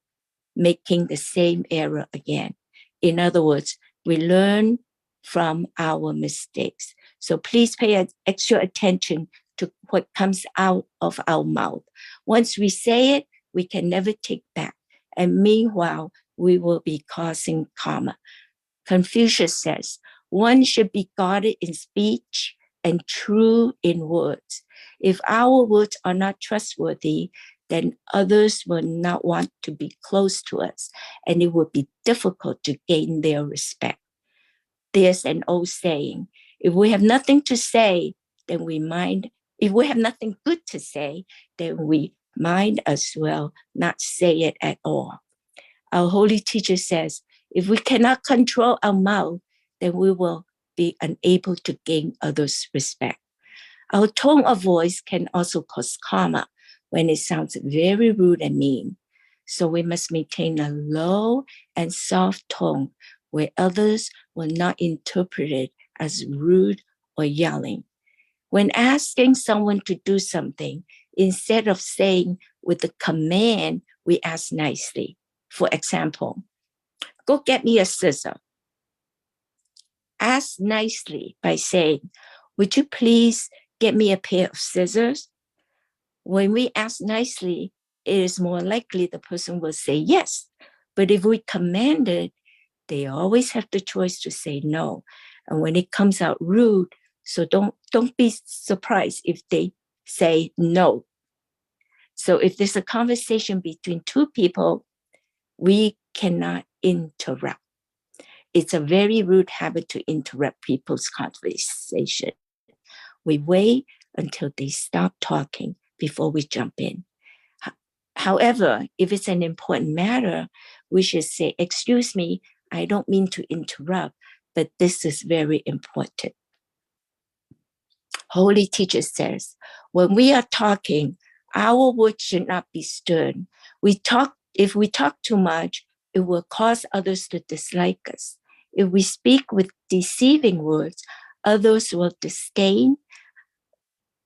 making the same error again. In other words, we learn from our mistakes. So please pay extra attention to what comes out of our mouth. Once we say it, we can never take back. And meanwhile, we will be causing karma. Confucius says, one should be guarded in speech and true in words. If our words are not trustworthy, then others will not want to be close to us, and it will be difficult to gain their respect. There's an old saying, if we have nothing to say, then if we have nothing good to say, then we might as well not say it at all. Our holy teacher says, if we cannot control our mouth, then we will be unable to gain others' respect. Our tone of voice can also cause karma when it sounds very rude and mean. So we must maintain a low and soft tone where others will not interpret it as rude or yelling. When asking someone to do something, instead of saying with a command, we ask nicely. For example, go get me a scissor. Ask nicely by saying, would you please get me a pair of scissors? When we ask nicely, it is more likely the person will say yes. But if we command it, they always have the choice to say no. And when it comes out rude, so don't be surprised if they say no. So if there's a conversation between two people, we cannot interrupt. It's a very rude habit to interrupt people's conversation. We wait until they stop talking before we jump in. However, if it's an important matter, we should say, excuse me, I don't mean to interrupt, but this is very important. Holy Teacher says, when we are talking, our words should not be stern. If we talk too much, it will cause others to dislike us. If we speak with deceiving words, others will disdain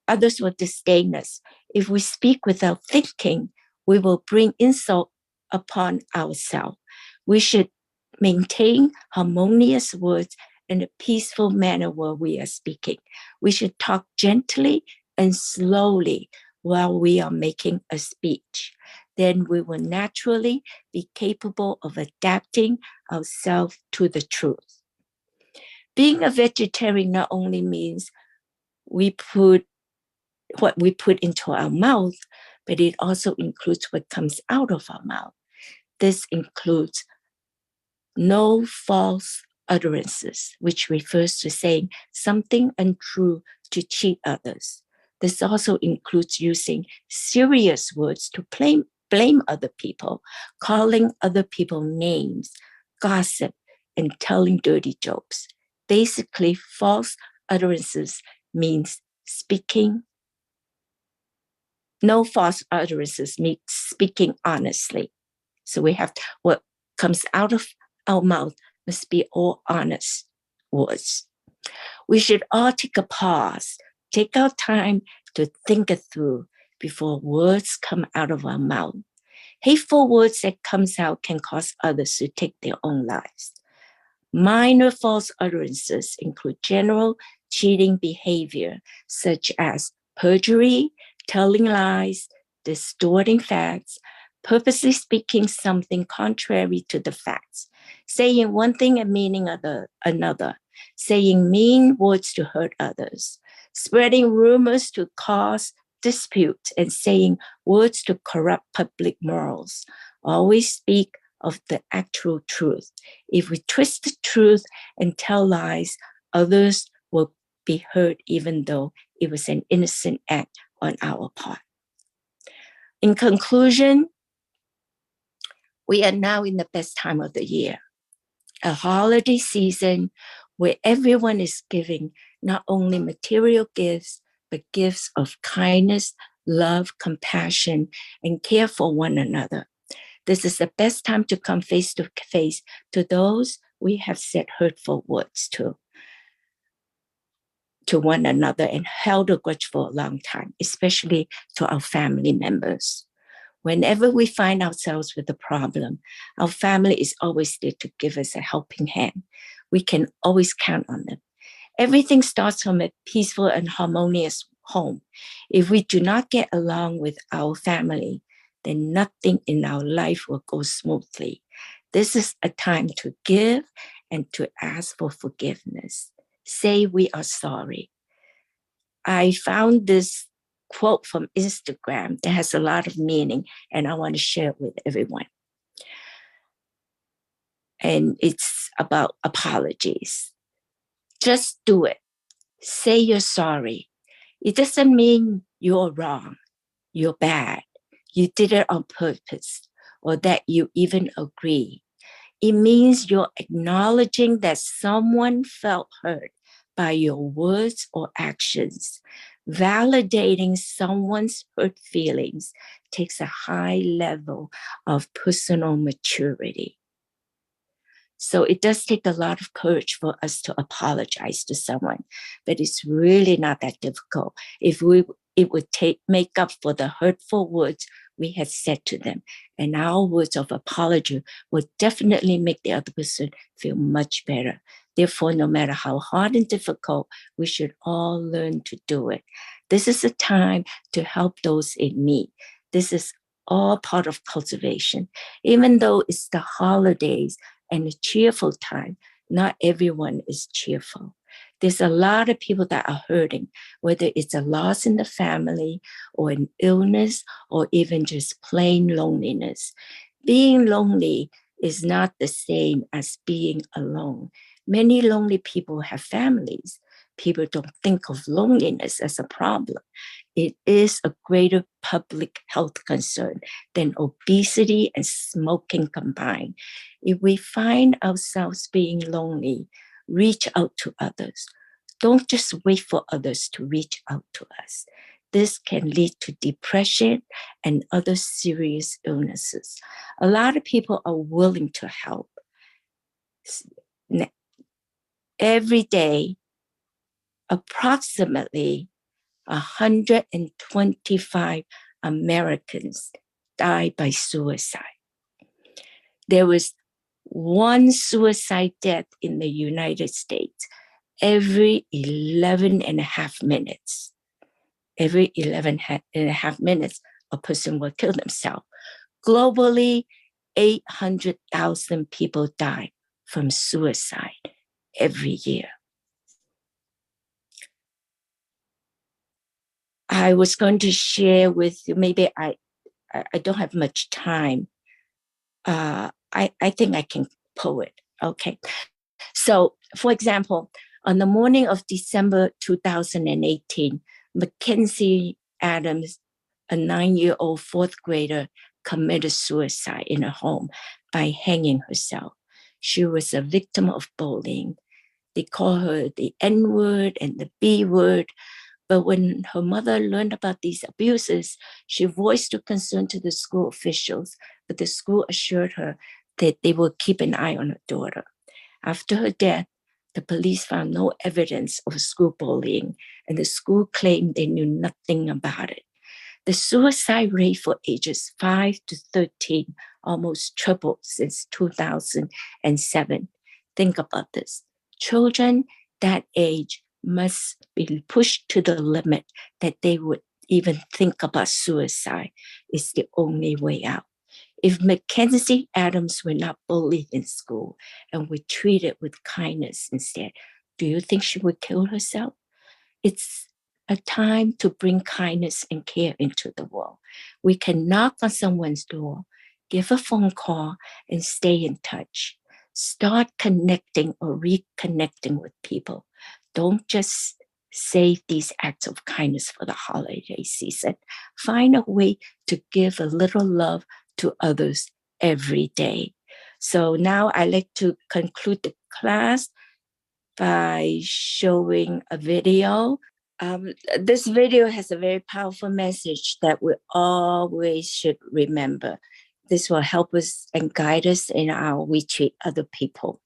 us. If we speak without thinking, we will bring insult upon ourselves. We should maintain harmonious words in a peaceful manner while we are speaking. We should talk gently and slowly while we are making a speech. Then we will naturally be capable of adapting ourselves to the truth. Being a vegetarian not only means we put what we put into our mouth, but it also includes what comes out of our mouth. This includes no false utterances, which refers to saying something untrue to cheat others. This also includes using serious words to blame other people, calling other people names, gossip, and telling dirty jokes. Basically, false utterances means speaking. No false utterances means speaking honestly. So we have what comes out of our mouth must be all honest words. We should all take a pause, take our time to think it through before words come out of our mouth. Hateful words that comes out can cause others to take their own lives. Minor false utterances include general cheating behavior, such as perjury, telling lies, distorting facts, purposely speaking something contrary to the facts, saying one thing and meaning another, saying mean words to hurt others, spreading rumors to cause disputes, and saying words to corrupt public morals. Always speak of the actual truth. If we twist the truth and tell lies, others will be hurt even though it was an innocent act on our part. In conclusion, we are now in the best time of the year, a holiday season where everyone is giving not only material gifts, but gifts of kindness, love, compassion, and care for one another. This is the best time to come face to face to those we have said hurtful words to one another and held a grudge for a long time, especially to our family members. Whenever we find ourselves with a problem, our family is always there to give us a helping hand. We can always count on them. Everything starts from a peaceful and harmonious home. If we do not get along with our family, then nothing in our life will go smoothly. This is a time to give and to ask for forgiveness. Say we are sorry. I found this quote from Instagram that has a lot of meaning, and I want to share it with everyone. And it's about apologies. Just do it. Say you're sorry. It doesn't mean you're wrong, you're bad, you did it on purpose, or that you even agree. It means you're acknowledging that someone felt hurt by your words or actions. Validating someone's hurt feelings takes a high level of personal maturity. So it does take a lot of courage for us to apologize to someone, but it's really not that difficult if it would make up for the hurtful words we had said to them. And our words of apology would definitely make the other person feel much better. Therefore, no matter how hard and difficult, we should all learn to do it. This is a time to help those in need. This is all part of cultivation. Even though it's the holidays and a cheerful time, not everyone is cheerful. There's a lot of people that are hurting, whether it's a loss in the family or an illness or even just plain loneliness. Being lonely is not the same as being alone. Many lonely people have families. People don't think of loneliness as a problem. It is a greater public health concern than obesity and smoking combined. If we find ourselves being lonely, reach out to others. Don't just wait for others to reach out to us. This can lead to depression and other serious illnesses. A lot of people are willing to help. Every day, approximately 125 Americans die by suicide. There was one suicide death in the United States every 11 and a half minutes. Every 11 and a half minutes, a person will kill themselves. Globally, 800,000 people die from suicide every year. I was going to share with you, maybe I don't have much time. I think I can pull it. Okay. So, for example, on the morning of December 2018, Mackenzie Adams, a 9-year-old fourth grader, committed suicide in her home by hanging herself. She was a victim of bullying. They call her the N-word and the B-word. But when her mother learned about these abuses, she voiced her concern to the school officials, but the school assured her that they will keep an eye on her daughter. After her death, the police found no evidence of school bullying, and the school claimed they knew nothing about it. The suicide rate for ages 5 to 13 almost tripled since 2007. Think about this. Children that age must be pushed to the limit that they would even think about suicide. Is the only way out. If Mackenzie Adams were not bullied in school and were treated with kindness instead, do you think she would kill herself? It's a time to bring kindness and care into the world. We can knock on someone's door, give a phone call, and stay in touch. Start connecting or reconnecting with people. Don't just save these acts of kindness for the holiday season. Find a way to give a little love to others every day. So now I like to conclude the class by showing a video. This video has a very powerful message that we always should remember. This will help us and guide us in how we treat other people.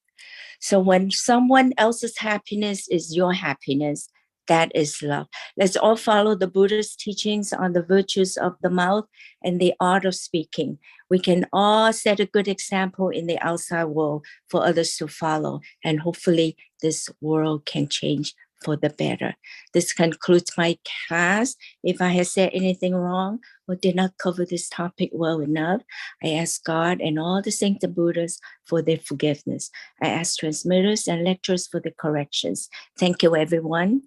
So when someone else's happiness is your happiness, that is love. Let's all follow the Buddha's teachings on the virtues of the mouth and the art of speaking. We can all set a good example in the outside world for others to follow, and hopefully this world can change for the better. This concludes my class. If I have said anything wrong or did not cover this topic well enough, I ask God and all the saints and Buddhas for their forgiveness. I ask transmitters and lecturers for the corrections. Thank you, everyone.